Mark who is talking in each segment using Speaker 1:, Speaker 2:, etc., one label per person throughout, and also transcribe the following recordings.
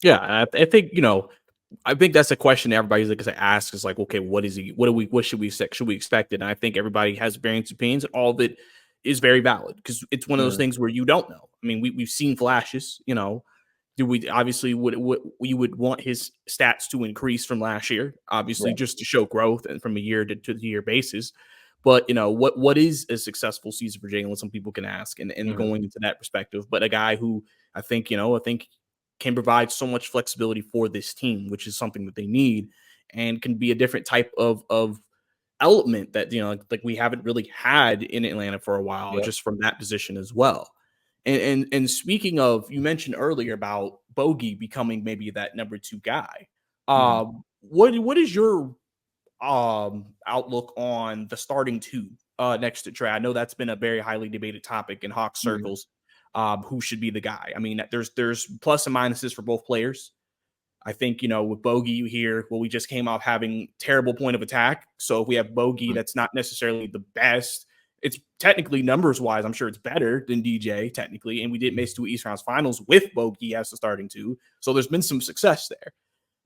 Speaker 1: Yeah, I think I think that's a question everybody's like to ask is like, okay, what is he? What should we expect it? And I think everybody has varying opinions. All of it is very valid because it's one of those
Speaker 2: Mm,
Speaker 1: things where you don't know. I mean, we've seen flashes. Do we obviously would we would want his stats to increase from last year, obviously,
Speaker 2: right.
Speaker 1: just to show growth and from a year to the year basis. But what is a successful season for Jalen? Some people can ask, and
Speaker 2: Mhm.
Speaker 1: going into that perspective, but a guy who I think can provide so much flexibility for this team, which is something that they need, and can be a different type of element that like we haven't really had in Atlanta for a while,
Speaker 2: Yep.
Speaker 1: just from that position as well. And speaking of, you mentioned earlier about Bogey becoming maybe that number two guy.
Speaker 2: Mhm.
Speaker 1: What is your outlook on the starting two next to Trey? I know that's been a very highly debated topic in Hawk
Speaker 2: Mhm.
Speaker 1: circles. Who should be the guy? I mean, there's plus and minuses for both players. I think, with Bogey, you hear, well, we just came off having terrible point of attack. So if we have Bogey,
Speaker 2: Mhm.
Speaker 1: that's not necessarily the best. It's technically numbers wise, I'm sure it's better than DJ technically. And we did make it to East Rounds finals with Bogey as the starting two. So there's been some success there.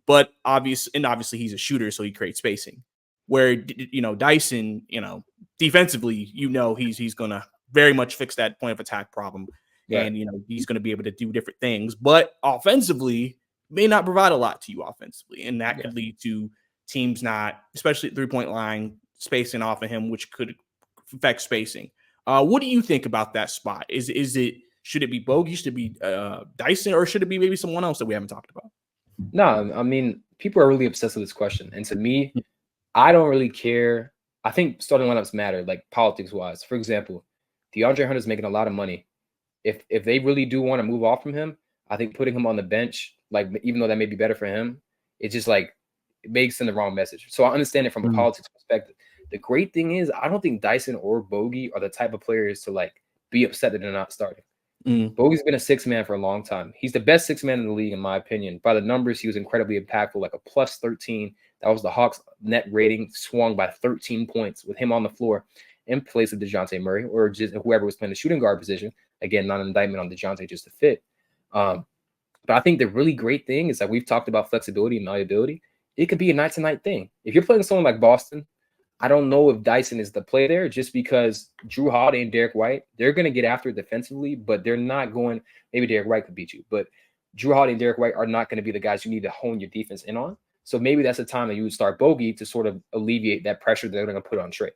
Speaker 1: But obviously he's a shooter, so he creates spacing. Where Dyson, defensively, he's gonna very much fix that point of attack problem,
Speaker 2: Right.
Speaker 1: and he's gonna be able to do different things. But offensively, may not provide a lot to you offensively, and that
Speaker 2: Yeah.
Speaker 1: could lead to teams not, especially at 3-point line, spacing off of him, which could affect spacing. What do you think about that spot? Is it should it be Bogey? Should it be Dyson, or should it be maybe someone else that we haven't talked about?
Speaker 2: No, I mean, people are really obsessed with this question, and to me, I don't really care. I think starting lineups matter, like politics wise. For example, DeAndre Hunter's making a lot of money. If they really do want to move off from him, I think putting him on the bench, like even though that may be better for him, it's just like it makes them the wrong message. So I understand it from a
Speaker 1: Mm,
Speaker 2: politics perspective. The great thing is I don't think Dyson or Bogey are the type of players to like be upset that they're not starting.
Speaker 1: mm,
Speaker 2: Bogey's been a six man for a long time. He's the best six man in the league, in my opinion. By the numbers, he was incredibly impactful, like a plus 13. That was the Hawks' net rating, swung by 13 points with him on the floor in place of DeJounte Murray or just whoever was playing the shooting guard position. Again, not an indictment on DeJounte, just to fit. Um, but I think the really great thing is that we've talked about flexibility and malleability. It could be a night to night thing. If you're playing someone like Boston, I don't know if Dyson is the play there just because Drew Holiday and Derek White, they're going to get after it defensively, but they're not going. Maybe Derek White could beat you, but Drew Holiday and Derek White are not going to be the guys you need to hone your defense in on. So maybe that's the time that you would start Bogey to sort of alleviate that pressure they're going to put on Trey.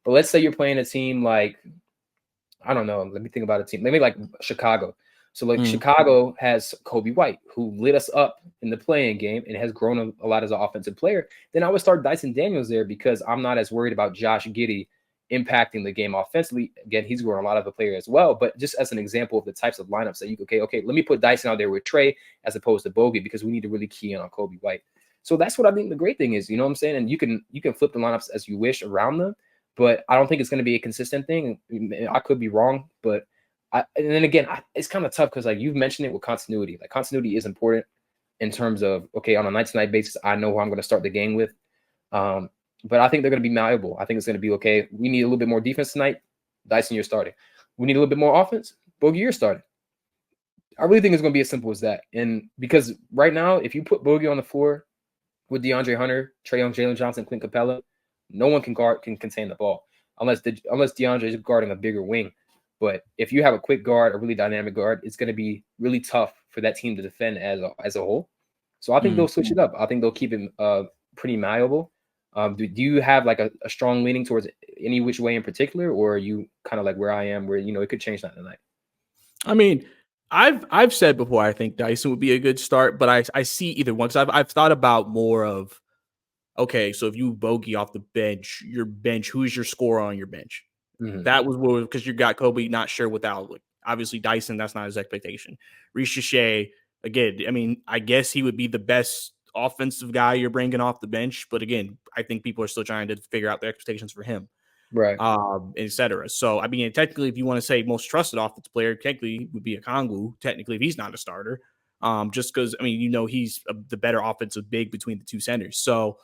Speaker 2: But let's say you're playing a team like, I don't know, let me think about a team, maybe like Chicago. So like
Speaker 1: mm.
Speaker 2: Chicago has Kobe White, who lit us up in the playing game and has grown a lot as an offensive player. Then I would start Dyson Daniels there because I'm not as worried about Josh Giddey impacting the game offensively. Again, he's grown a lot of the player as well. But just as an example of the types of lineups that you could, okay, let me put Dyson out there with Trey as opposed to Bogey because we need to really key in on Kobe White. So that's what I think the great thing is, you know what I'm saying? And you can flip the lineups as you wish around them, but I don't think it's going to be a consistent thing. I could be wrong, but and then again, it's kind of tough because like you've mentioned it with continuity. Like continuity is important in terms of okay, on a night to night basis, I know who I'm going to start the game with. But I think they're going to be malleable. I think it's going to be okay. We need a little bit more defense tonight. Dyson, you're starting. We need a little bit more offense. Bogey, you're starting. I really think it's going to be as simple as that. And because right now, if you put Bogey on the floor with DeAndre Hunter, Trae Young, Jalen Johnson, Clint Capella, no one can contain the ball unless DeAndre is guarding a bigger wing. But if you have a quick guard, a really dynamic guard, it's going to be really tough for that team to defend as a whole. So I think they'll switch it up. I think they'll keep it pretty malleable. Do you have like a strong leaning towards any which way in particular, or are you kind of like where I am, where it could change that tonight?
Speaker 1: I mean, I've said before I think Dyson would be a good start, but I see either one because I've thought about more of okay, so if you Bogey off the bench, your bench, who's your scorer on your bench?
Speaker 2: Mm-hmm.
Speaker 1: That was because you got Kobe, not sure without like, obviously Dyson, that's not his expectation. Rishi, again, I mean, I guess he would be the best offensive guy you're bringing off the bench, but again, I think people are still trying to figure out their expectations for him.
Speaker 2: Right.
Speaker 1: Etc. So, I mean, technically, if you want to say most trusted offensive player, technically would be Okongwu. Technically, if he's not a starter, just because I mean, he's the better offensive big between the two centers. So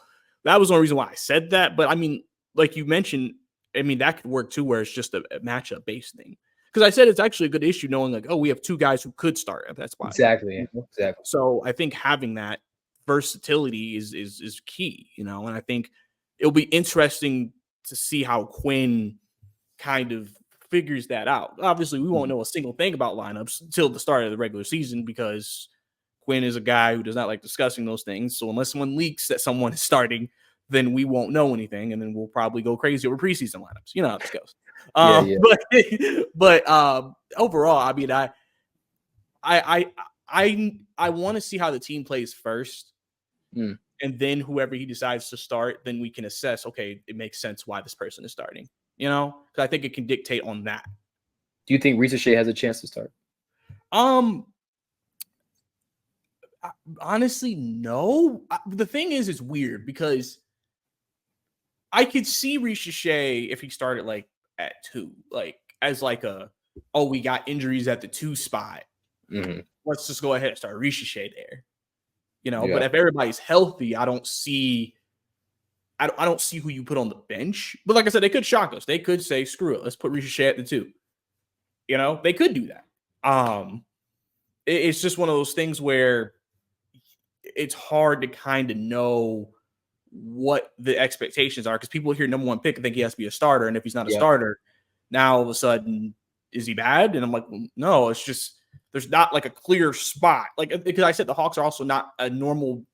Speaker 1: that was the only reason why I said that. But I mean, like you mentioned, I mean that could work too, where it's just a matchup based thing. because I said it's actually a good issue knowing like, oh, we have two guys who could start. That's why.
Speaker 2: Exactly. Exactly.
Speaker 1: So I think having that versatility is key, and I think it'll be interesting to see how Quinn kind of figures that out. Obviously, we won't know a single thing about lineups until the start of the regular season because Quinn is a guy who does not like discussing those things. So unless someone leaks that someone is starting, then we won't know anything, and then we'll probably go crazy over preseason lineups. You know how this goes.
Speaker 2: Yeah.
Speaker 1: But overall, I mean, I want to see how the team plays first, and then whoever he decides to start, then we can assess. Okay, it makes sense why this person is starting. Because I think it can dictate on that.
Speaker 2: Do you think Rishi has a chance to start?
Speaker 1: Honestly, no. The thing is, it's weird because I could see Rishi if he started like at 2, like as like we got injuries at the 2 spot. Let's just go ahead and start Rishi there. But if everybody's healthy, I don't see who you put on the bench. But like I said, they could shock us. They could say, screw it, let's put Rishi at the 2. They could do that. It's just one of those things where it's hard to kind of know what the expectations are because people hear number 1 pick and think he has to be a starter. And if he's not a starter, now all of a sudden, is he bad? And I'm like, well, no, it's just there's not like a clear spot. Like, because I said the Hawks are also not a normal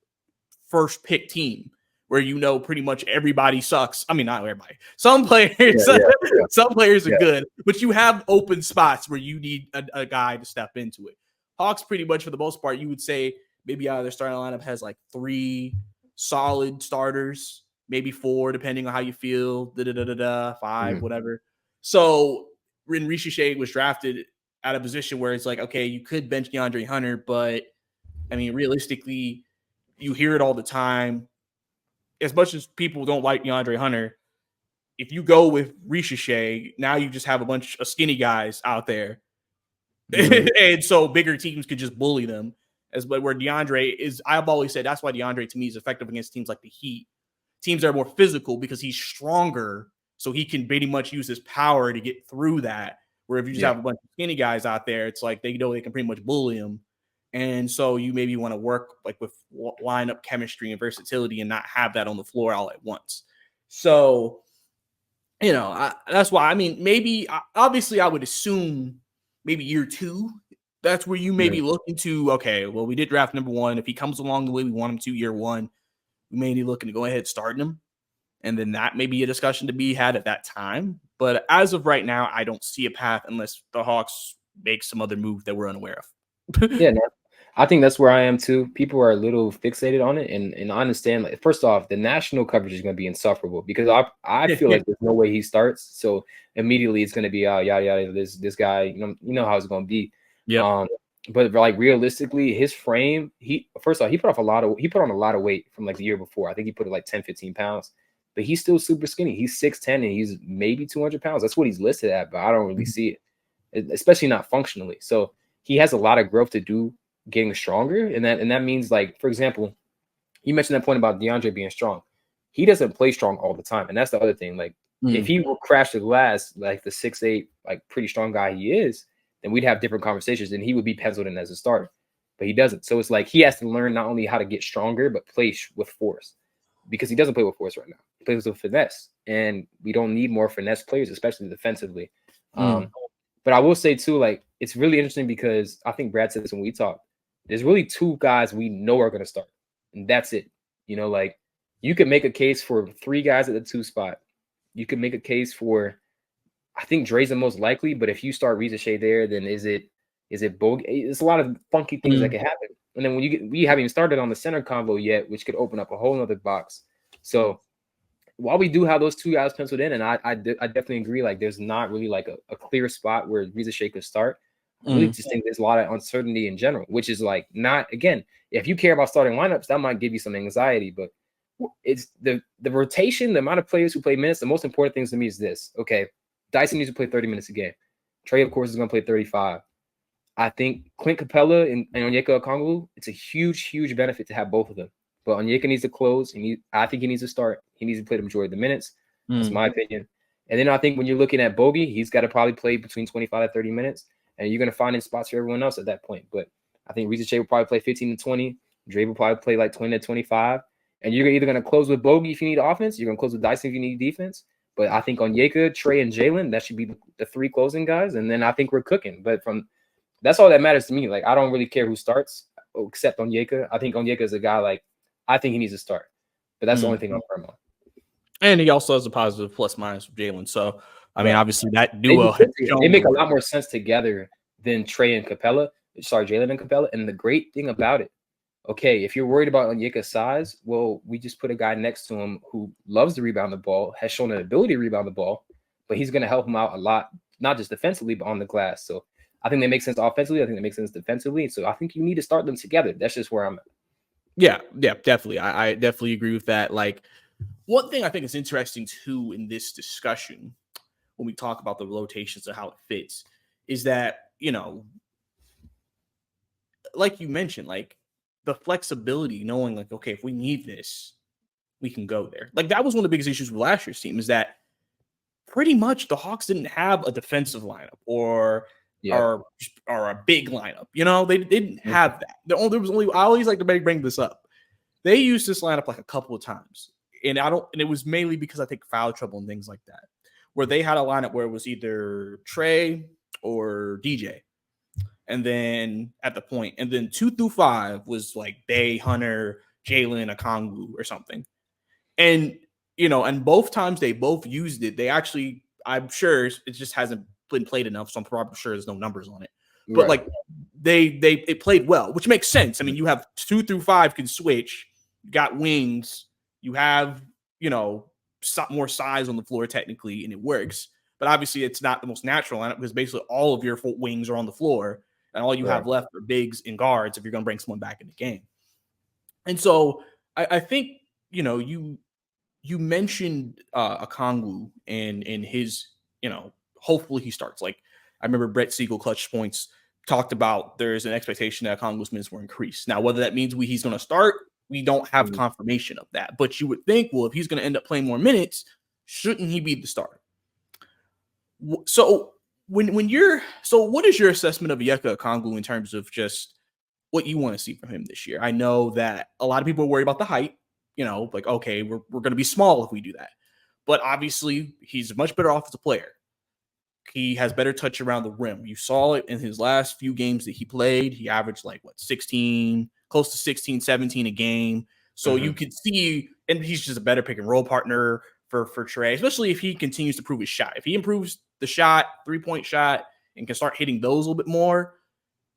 Speaker 1: first pick team where pretty much everybody sucks. I mean, not everybody. Some players, some players are good, but you have open spots where you need a guy to step into it. Hawks, pretty much for the most part, you would say maybe out of their starting lineup has like 3 solid starters, maybe 4, depending on how you feel. 5, whatever. So when Rishi was drafted at a position where it's like, okay, you could bench DeAndre Hunter, but I mean, realistically, you hear it all the time. As much as people don't like DeAndre Hunter, if you go with Rishi, now you just have a bunch of skinny guys out there. And so bigger teams could just bully them. But where DeAndre is, I've always said that's why DeAndre to me is effective against teams like the Heat. Teams that are more physical because he's stronger, so he can pretty much use his power to get through that. Where if you just have a bunch of skinny guys out there, it's like they know they can pretty much bully him. And so you maybe want to work like with lineup chemistry and versatility and not have that on the floor all at once. So, that's why, I mean, maybe, obviously I would assume maybe year 2, that's where you may be looking to, okay, well, we did draft number 1. If he comes along the way we want him to year 1, we may be looking to go ahead starting him. And then that may be a discussion to be had at that time. But as of right now, I don't see a path unless the Hawks make some other move that we're unaware of.
Speaker 2: I think that's where I am too. People are a little fixated on it, and I understand. Like, first off, the national coverage is going to be insufferable because I feel like there's no way he starts. So immediately it's going to be yada yada. This guy, you know how it's going to be. Yeah. But like realistically, his frame, he put on a lot of weight from like the year before. I think he put like 10, 15 pounds. But he's still super skinny. He's 6'10" and he's maybe 200 pounds. That's what he's listed at, but I don't really see it, especially not functionally. So he has a lot of growth to do getting stronger. And that means, like, for example, you mentioned that point about DeAndre being strong. He doesn't play strong all the time. And that's the other thing. Like, if he will crash the glass, like the 6'8", like pretty strong guy he is, then we'd have different conversations and he would be penciled in as a starter. But he doesn't. So it's like he has to learn not only how to get stronger, but play with force. Because he doesn't play with force right now. He plays with finesse. And we don't need more finesse players, especially defensively. But I will say, too, like, it's really interesting because I think Brad said this when we talked. There's really 2 guys we know are going to start. And that's it. Like, you could make a case for 3 guys at the 2 spot. You could make a case for, I think Dre's the most likely, but if you start Rishi there, then is it Bogey? It's a lot of funky things that can happen. And then we haven't even started on the center convo yet, which could open up a whole nother box. So while we do have those 2 guys penciled in, and I definitely agree, like there's not really like a clear spot where Rishi could start. I really just think there's a lot of uncertainty in general, which is like not, again, if you care about starting lineups, that might give you some anxiety, but it's the rotation, the amount of players who play minutes. The most important things to me is this. Okay, Dyson needs to play 30 minutes a game. Trey, of course, is going to play 35. I think Clint Capella and Onyeka Okongwu, it's a huge, huge benefit to have both of them. But Onyeka needs to close. I think he needs to start. He needs to play the majority of the minutes. That's my opinion. And then I think when you're looking at Bogey, he's got to probably play between 25 to 30 minutes, and you're going to find in spots for everyone else at that point. But I think Rishi will probably play 15 to 20. Dre will probably play like 20 to 25. And you're either going to close with Bogey if you need offense, you're going to close with Dyson if you need defense. But I think Onyeka, Trey, and Jalen, that should be the three closing guys. And then I think we're cooking. But that's all that matters to me. Like, I don't really care who starts except Onyeka. I think Onyeka is a guy, like, I think he needs to start. But that's the only thing I'm firm on.
Speaker 1: And he also has a positive plus minus with Jalen. So, I mean, obviously that duo.
Speaker 2: They make a lot more sense together than Trey and Capella. Sorry, Jalen and Capella. And the great thing about it, okay, if you're worried about Onyeka's size, well, we just put a guy next to him who loves to rebound the ball, has shown an ability to rebound the ball, but he's going to help him out a lot, not just defensively, but on the glass. So I think that makes sense offensively. I think that makes sense defensively. So I think you need to start them together. That's just where I'm at.
Speaker 1: Yeah, definitely. I definitely agree with that. Like, one thing I think is interesting too in this discussion when we talk about the rotations and how it fits is that, you know, like you mentioned, like the flexibility, knowing like, okay, if we need this, we can go there. Like that was one of the biggest issues with last year's team is that pretty much the Hawks didn't have a defensive lineup or a big lineup. You know, they didn't have that. There was only, I always like to bring this up. They used this lineup like a couple of times. And it was mainly because I think foul trouble and things like that, where they had a lineup where it was either Trey or DJ. And then at the point, and then 2 through 5 was like Bay, Hunter, Jalen, Okongwu or something. And, you know, and both times they both used it, they actually, I'm sure it just hasn't been played enough. So I'm probably sure there's no numbers on it. But like they played well, which makes sense. I mean, you have 2 through 5 can switch, you got wings, you have, you know, more size on the floor technically, and it works. But obviously, it's not the most natural lineup because basically all of your wings are on the floor, and all you have left are bigs and guards if you're going to bring someone back in the game. And so I think, you know, you mentioned Okongwu and his, you know, hopefully he starts. Like I remember Brett Siegel, Clutch Points, talked about there's an expectation that Okongwu's minutes will increase. Now, whether that means he's going to start, we don't have confirmation of that. But you would think, well, if he's going to end up playing more minutes, shouldn't he be the starter? So what is your assessment of Onyeka Okongwu in terms of just what you want to see from him this year? I know that a lot of people are worried about the height, you know, like, okay, we're going to be small if we do that. But obviously he's a much better offensive player. He has better touch around the rim. You saw it in his last few games that he played. He averaged like 16, close to 16, 17 a game. So you could see, and he's just a better pick and roll partner for Trey, especially if he continues to prove his shot. If he improves the shot, 3-point shot, and can start hitting those a little bit more,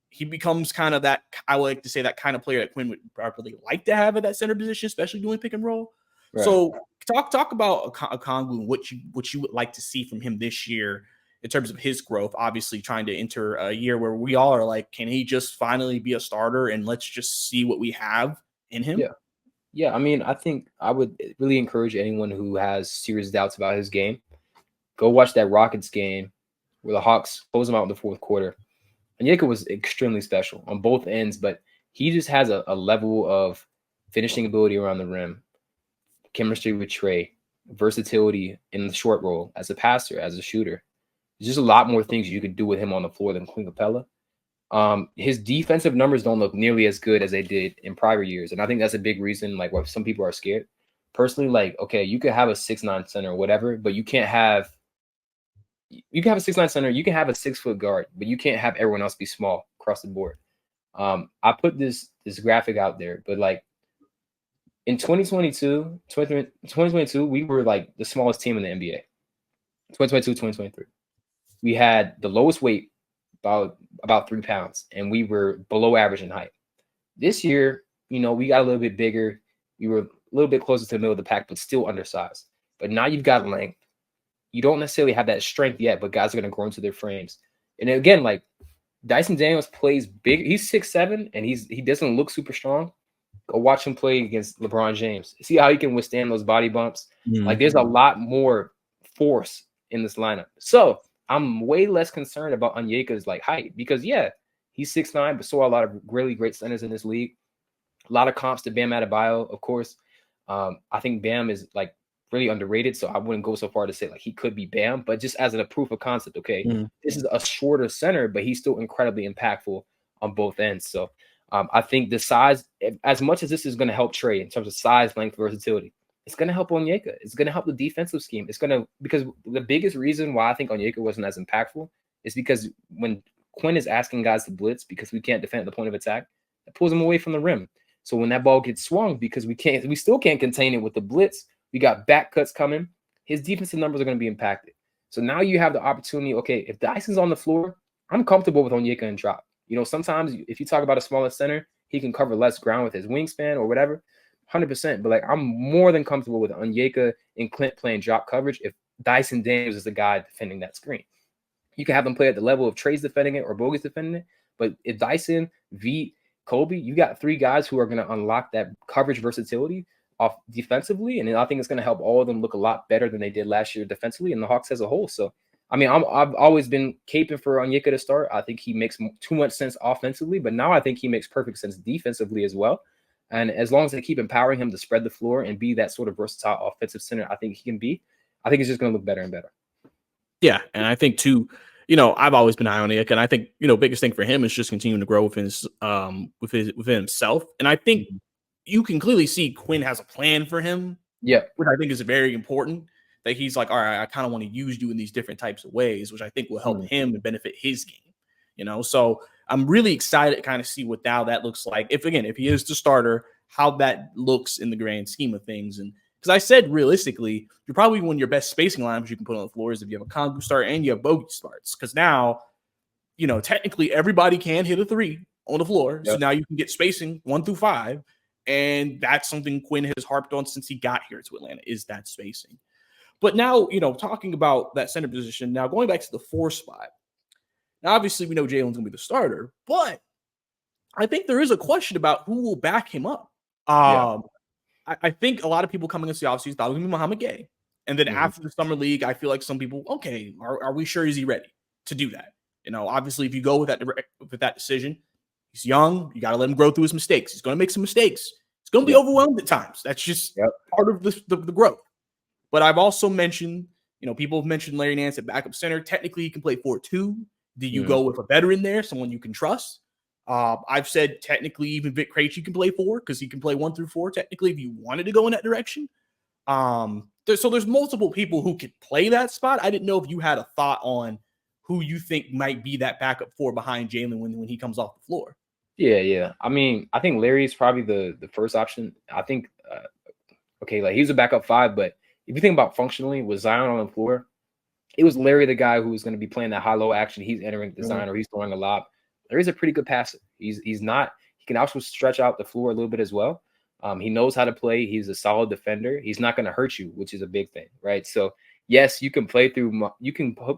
Speaker 1: he becomes kind of that, I would like to say, that kind of player that Quinn would probably like to have at that center position, especially doing pick and roll. Right. So talk about Okongwu and what you would like to see from him this year in terms of his growth, obviously trying to enter a year where we all are like, can he just finally be a starter and let's just see what we have in him?
Speaker 2: Yeah. I mean, I think I would really encourage anyone who has serious doubts about his game, go watch that Rockets game where the Hawks close him out in the fourth quarter. Onyeka was extremely special on both ends, but he just has a level of finishing ability around the rim, chemistry with Trey, versatility in the short roll as a passer, as a shooter. There's just a lot more things you could do with him on the floor than Clint Capella. His defensive numbers don't look nearly as good as they did in prior years. And I think that's a big reason, like, why some people are scared. Personally, like, okay, you could have a 6'9" center or whatever, but you can have a 6'9" center, you can have a 6-foot guard, but you can't have everyone else be small across the board. I put this graphic out there, but like in 2022, we were like the smallest team in the NBA. 2022, 2023. We had the lowest weight, about 3 pounds, and we were below average in height. This year, you know, we got a little bit bigger. We were a little bit closer to the middle of the pack, but still undersized. But now you've got length. You don't necessarily have that strength yet, but guys are going to grow into their frames. And again, like Dyson Daniels plays big. He's 6'7", and he doesn't look super strong. Go watch him play against LeBron James. See how he can withstand those body bumps. Like there's a lot more force in this lineup. So I'm way less concerned about Onyeka's like height because he's 6'9", but so are a lot of really great centers in this league. A lot of comps to Bam Adebayo, of course. I think Bam is like really underrated. So I wouldn't go so far to say like he could be Bam, but just as a proof of concept, okay, this is a shorter center, but he's still incredibly impactful on both ends. So I think the size, as much as this is going to help Trey in terms of size, length, versatility, it's going to help Onyeka. It's going to help the defensive scheme. It's going to, because the biggest reason why I think Onyeka wasn't as impactful is because when Quinn is asking guys to blitz because we can't defend at the point of attack, it pulls them away from the rim. So when that ball gets swung, because we still can't contain it with the blitz, we got back cuts coming, his defensive numbers are going to be impacted. So now you have the opportunity, okay, if Dyson's on the floor, I'm comfortable with Onyeka and drop. You know, sometimes if you talk about a smaller center, he can cover less ground with his wingspan or whatever, 100%. But like, I'm more than comfortable with Onyeka and Clint playing drop coverage if Dyson Daniels is the guy defending that screen. You can have them play at the level of Trey's defending it or Bogey's defending it. But if Dyson, V, Kobe, you got three guys who are going to unlock that coverage versatility off defensively. And I think it's going to help all of them look a lot better than they did last year defensively and the Hawks as a whole. So, I mean, I've always been caping for Onyeka to start. I think he makes too much sense offensively, but now I think he makes perfect sense defensively as well. And as long as they keep empowering him to spread the floor and be that sort of versatile offensive center, I think he can be. I think it's just going to look better and better.
Speaker 1: Yeah, and I think too, you know, I've always been high on Onyeka, and I think, you know, biggest thing for him is just continuing to grow within himself. And I think you can clearly see Quinn has a plan for him.
Speaker 2: Yeah,
Speaker 1: which I think is very important. That he's like, all right, I kind of want to use you in these different types of ways, which I think will help him and benefit his game. You know, so I'm really excited to kind of see what now that looks like. If he is the starter, how that looks in the grand scheme of things. And because I said realistically, you're probably one of your best spacing lineups you can put on the floor is if you have a Okongwu start and you have Bogey starts. Because now, you know, technically everybody can hit a three on the floor. Yep. So now you can get spacing 1 through 5. And that's something Quinn has harped on since he got here to Atlanta, is that spacing. But now, you know, talking about that center position, now going back to the 4 spot. Now, obviously, we know Jalen's going to be the starter, but I think there is a question about who will back him up. I think a lot of people coming into the offseason thought it was going to be Muhammad Gay. And then after the summer league, I feel like some people, okay, are we sure is he ready to do that? You know, obviously, if you go with that decision, he's young. You got to let him grow through his mistakes. He's going to make some mistakes. He's going to be overwhelmed at times. That's just part of the growth. But I've also mentioned, you know, people have mentioned Larry Nance at backup center. Technically, he can play 4-2. Do you go with a veteran there, someone you can trust? I've said technically even Vic Krejci can play 4 because he can play 1 through 4. Technically, if you wanted to go in that direction. So there's multiple people who could play that spot. I didn't know if you had a thought on who you think might be that backup 4 behind Jalen when he comes off the floor.
Speaker 2: Yeah. I mean, I think Larry's probably the first option. I think, like he's a backup 5, but if you think about functionally with Zion on the floor, it was Larry the guy who was going to be playing that high-low action. He's entering the Zion or he's throwing a lob. Larry's a pretty good passer. He can also stretch out the floor a little bit as well. He knows how to play. He's a solid defender. He's not going to hurt you, which is a big thing, right? So, yes, you can put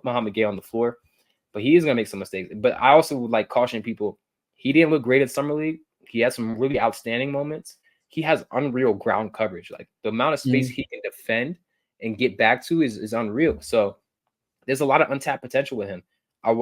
Speaker 2: Muhammad Gay on the floor, but he is going to make some mistakes. But I also would like caution people. He didn't look great at Summer League. He had some really outstanding moments. He has unreal ground coverage. Like the amount of space he can defend and get back to is unreal. So there's a lot of untapped potential with him.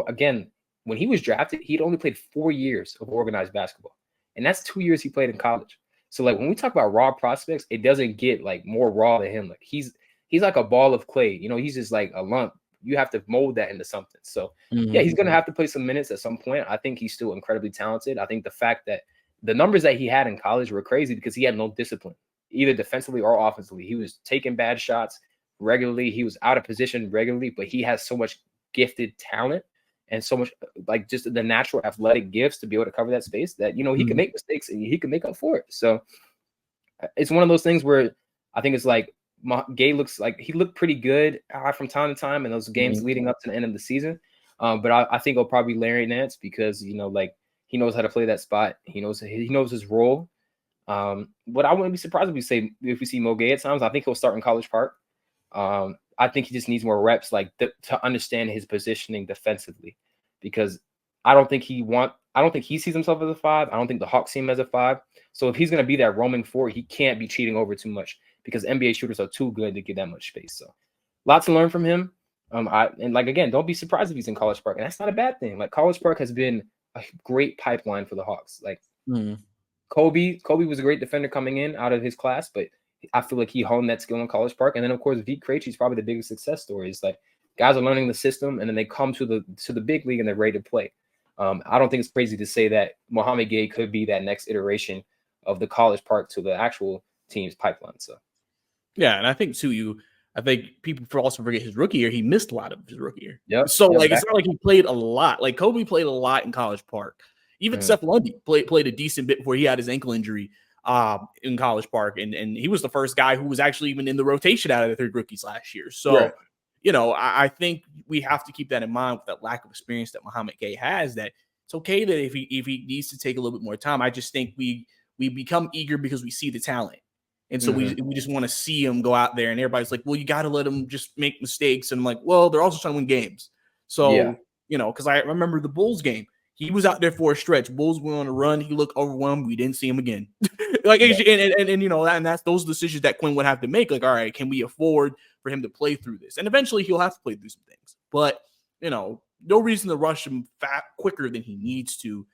Speaker 2: Again, when he was drafted, he'd only played 4 years of organized basketball. And that's 2 years he played in college. So like when we talk about raw prospects, it doesn't get like more raw than him. Like he's like a ball of clay. You know, he's just like a lump. You have to mold that into something. So yeah, he's going to have to play some minutes at some point. I think he's still incredibly talented. I think the fact that the numbers that he had in college were crazy because he had no discipline, either defensively or offensively. He was taking bad shots regularly. He was out of position regularly, but he has so much gifted talent and so much like just the natural athletic gifts to be able to cover that space that, you know, he can make mistakes and he can make up for it. So it's one of those things where I think it's like Gay looks like he looked pretty good from time to time in those games leading up to the end of the season. But I think it'll probably be Larry Nance because, you know, like he knows how to play that spot. He knows his role. But I wouldn't be surprised if we see Mo Gay at times. I think he'll start in College Park. I think he just needs more reps, like to understand his positioning defensively, because I don't think he sees himself as a 5. I don't think the Hawks see him as a 5. So if he's going to be that roaming 4, he can't be cheating over too much because NBA shooters are too good to get that much space. So lots to learn from him. Again, don't be surprised if he's in College Park, and that's not a bad thing. Like College Park has been a great pipeline for the Hawks. Like Kobe was a great defender coming in out of his class, but I feel like he honed that skill in College Park. And then of course, Vit Krejci is probably the biggest success story. It's like guys are learning the system, and then they come to the big league and they're ready to play. I don't think it's crazy to say that Mohamed Gay could be that next iteration of the College Park to the actual team's pipeline. So,
Speaker 1: yeah, and I think too, I think people also forget his rookie year. He missed a lot of his rookie year.
Speaker 2: yep.
Speaker 1: So like, it's not like he played a lot. Like Kobe played a lot in College Park. Even Seth Lundy played a decent bit before he had his ankle injury in College Park, and he was the first guy who was actually even in the rotation out of the 3 rookies last year. So. Right. You know, I think we have to keep that in mind with that lack of experience that Mohamed Gay has, that it's okay that if he needs to take a little bit more time. I just think we become eager because we see the talent. And so we just want to see him go out there, and everybody's like, well, you got to let him just make mistakes. And I'm like, well, they're also trying to win games. So, you know, because I remember the Bulls game. He was out there for a stretch. Bulls went on a run. He looked overwhelmed. We didn't see him again. And you know, and that's those decisions that Quinn would have to make. Like, all right, can we afford for him to play through this? And eventually he'll have to play through some things. But, you know, no reason to rush him quicker than he needs to,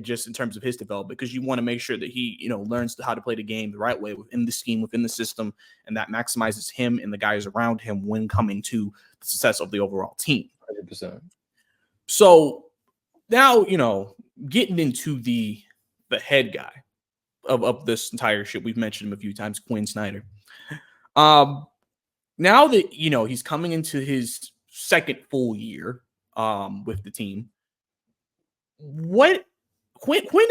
Speaker 1: just in terms of his development, because you want to make sure that he, you know, learns how to play the game the right way within the scheme, within the system, and that maximizes him and the guys around him when coming to the success of the overall team.
Speaker 2: 100%.
Speaker 1: So now, you know, getting into the head guy of this entire shit, we've mentioned him a few times, Quin Snyder. Now that, you know, he's coming into his second full year with the team, Quinn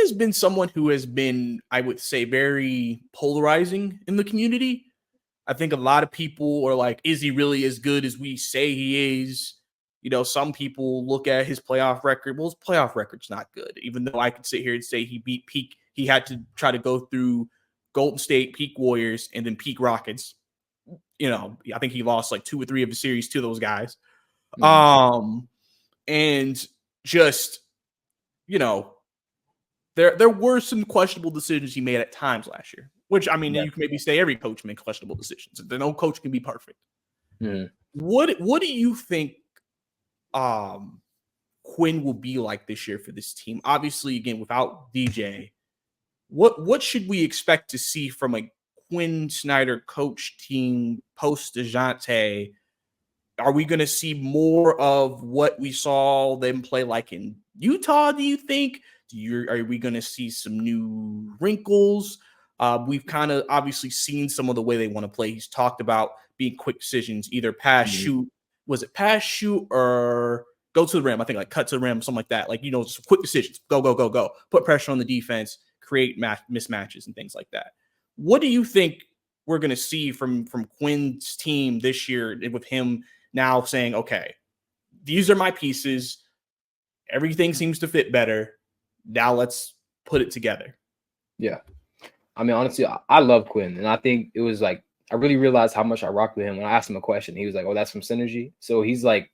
Speaker 1: has been someone who has been, I would say, very polarizing in the community. I think a lot of people are like, is he really as good as we say he is? You know, some people look at his playoff record. Well, his playoff record's not good, even though I could sit here and say he beat peak. He had to try to go through Golden State, peak Warriors, and then peak Rockets. You know, I think he lost like 2 or 3 of the series to those guys. And just, you know, there were some questionable decisions he made at times last year, which, I mean, you can maybe say every coach makes questionable decisions. No coach can be perfect. What do you think Quinn will be like this year for this team? Obviously, again, without DJ, what should we expect to see from a Quin Snyder coach team post DeJounte? Are we going to see more of what we saw them play like in Utah, do you think? Are we going to see some new wrinkles? We've kind of obviously seen some of the way they want to play. He's talked about being quick decisions, either pass, shoot. Was it pass, shoot, or go to the rim? I think like cut to the rim, something like that. Like, you know, just quick decisions. Go, go, go, go. Put pressure on the defense, create mismatches and things like that. What do you think we're going to see from Quinn's team this year, with him now saying, okay, these are my pieces. Everything seems to fit better. Now let's put it together.
Speaker 2: Yeah. I mean, honestly, I love Quinn. And I think it was like, I really realized how much I rocked with him when I asked him a question. He was like, oh, that's from Synergy. So he's like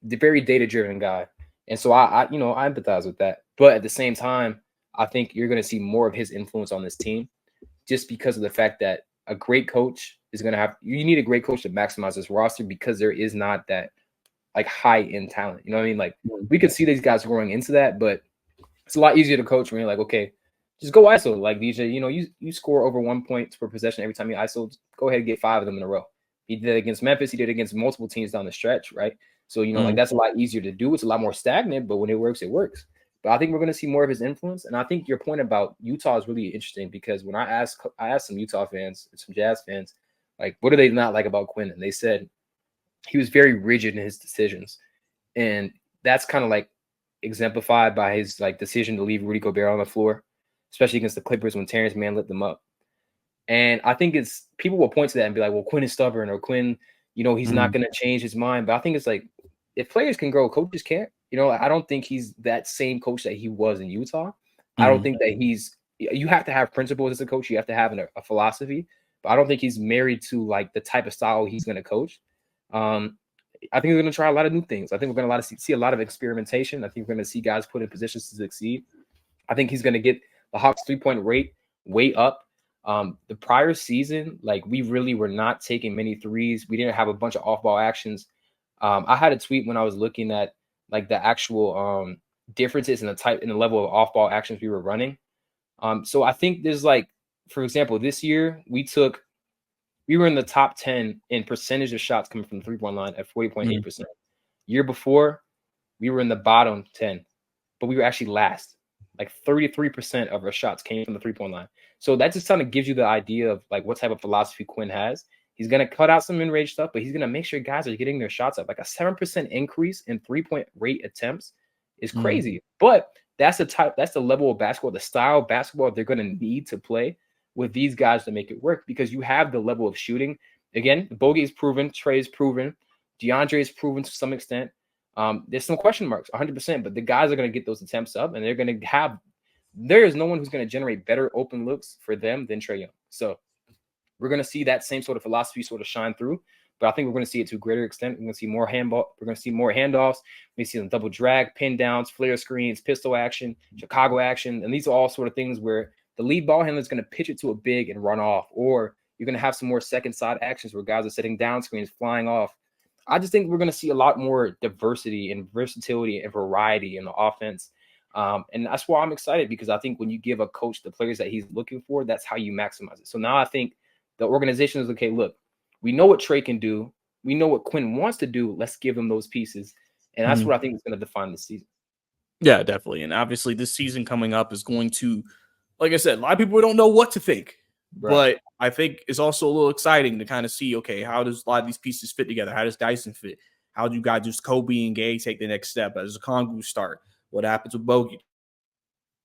Speaker 2: the very data-driven guy. And so I empathize with that. But at the same time, I think you're going to see more of his influence on this team, just because of the fact that a great coach is going to have, you need a great coach to maximize this roster, because there is not that like high end talent. You know what I mean? Like, we could see these guys growing into that, but it's a lot easier to coach when you're like, okay, just go ISO. Like DJ, you know, you score over 1 point per possession every time you ISO. Go ahead and get 5 of them in a row. He did it against Memphis. He did it against multiple teams down the stretch, right? So, you know, like that's a lot easier to do. It's a lot more stagnant, but when it works, it works. But I think we're going to see more of his influence. And I think your point about Utah is really interesting, because when I asked some Utah fans, some Jazz fans, like, what do they not like about Quinn? And they said he was very rigid in his decisions. And that's kind of like exemplified by his like decision to leave Rudy Gobert on the floor, especially against the Clippers when Terrence Mann lit them up. And I think it's, people will point to that and be like, well, Quinn is stubborn, or Quinn, you know, he's not going to change his mind. But I think it's like, if players can grow, coaches can't. You know, I don't think he's that same coach that he was in Utah. I don't think that you have to have principles as a coach. You have to have a philosophy, but I don't think he's married to like the type of style he's going to coach. I think we're going to try a lot of new things. I think we're going to see a lot of experimentation. I think we're going to see guys put in positions to succeed. I think he's going to get the Hawks 3-point rate way up. The prior season, like, we really were not taking many threes. We didn't have a bunch of off-ball actions. I had a tweet when I was looking at like the actual differences in the level of off-ball actions we were running. So I think there's like, for example, this year we took We were in the top 10 in percentage of shots coming from the 3-point line at 40.8%.
Speaker 1: Mm-hmm.
Speaker 2: Year before, we were in the bottom 10, but we were actually last. Like 33% of our shots came from the 3-point line. So that just kind of gives you the idea of like what type of philosophy Quin has. He's going to cut out some mid-range stuff, but he's going to make sure guys are getting their shots up. Like a 7% increase in 3-point rate attempts is crazy. But that's the level of basketball, the style of basketball they're going to need to play with these guys to make it work, because you have the level of shooting. Again, Bogey is proven, Trey is proven, DeAndre is proven to some extent. There's some question marks, 100%, but the guys are going to get those attempts up, and they're going to have. There is no one who's going to generate better open looks for them than Trae Young. So we're going to see that same sort of philosophy sort of shine through. But I think we're going to see it to a greater extent. We're going to see more handball. We're going to see more handoffs. We see them double drag, pin downs, flare screens, pistol action, Chicago action, and these are all sort of things where the lead ball handler is going to pitch it to a big and run off, or you're going to have some more second side actions where guys are setting down screens, flying off. I just think we're going to see a lot more diversity and versatility and variety in the offense. And that's why I'm excited, because I think when you give a coach the players that he's looking for, that's how you maximize it. So now I think the organization is, okay, look, we know what Trey can do. We know what Quin wants to do. Let's give him those pieces. And that's what I think is going to define the season.
Speaker 1: Yeah, definitely. And obviously this season coming up is going to, like I said, a lot of people don't know what to think. Right. But I think it's also a little exciting to kind of see, okay, how does a lot of these pieces fit together? How does Dyson fit? How do you guys, just Kobe and Gay take the next step? As Okongwu start? What happens with Bogey?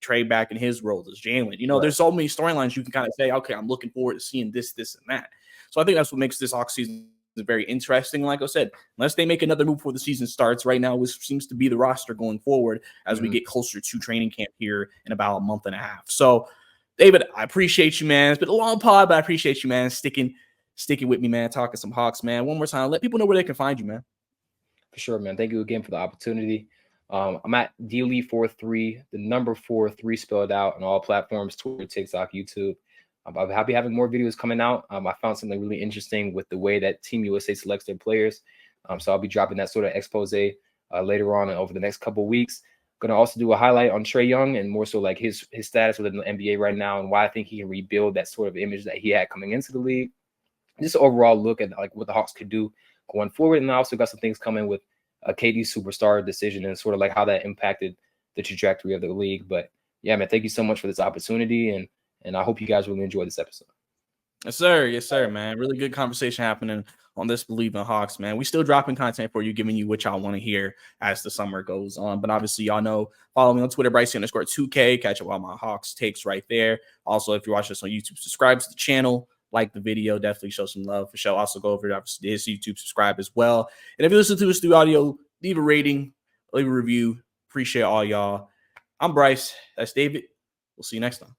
Speaker 1: Trey back in his role as Jalen. You know, there's so many storylines you can kind of say, okay, I'm looking forward to seeing this, and that. So I think that's what makes this offseason very interesting. Like I said, unless they make another move before the season starts, right now this seems to be the roster going forward as we get closer to training camp here in about a month and a half. So, David, I appreciate you, man. It's been a long pod, but I appreciate you, man, sticking with me, man, talking some Hawks, man. One more time, let people know where they can find you, man.
Speaker 2: For sure, man. Thank you again for the opportunity. I'm at DLee43, the number 43 spelled out on all platforms, Twitter, TikTok, YouTube. I'll be happy having more videos coming out. I found something really interesting with the way that Team USA selects their players. So I'll be dropping that sort of expose later on and over the next couple of weeks. Going to also do a highlight on Trae Young and more so like his status within the NBA right now and why I think he can rebuild that sort of image that he had coming into the league. Just overall look at like what the Hawks could do going forward. And I also got some things coming with a KD superstar decision and sort of like how that impacted the trajectory of the league. But yeah, man, thank you so much for this opportunity. And I hope you guys really enjoy this episode.
Speaker 1: Yes, sir. Yes, sir, man. Really good conversation happening on this Believe in Hawks, man. We still dropping content for you, giving you what y'all want to hear as the summer goes on. But obviously, y'all know, follow me on Twitter, Bryce_2K. Catch up all my Hawks takes right there. Also, if you're watching us on YouTube, subscribe to the channel. Like the video, definitely show some love for sure. Also, go over to this YouTube, subscribe as well. And if you listen to us through audio, leave a rating, leave a review. Appreciate all y'all. I'm Bryce. That's David. We'll see you next time.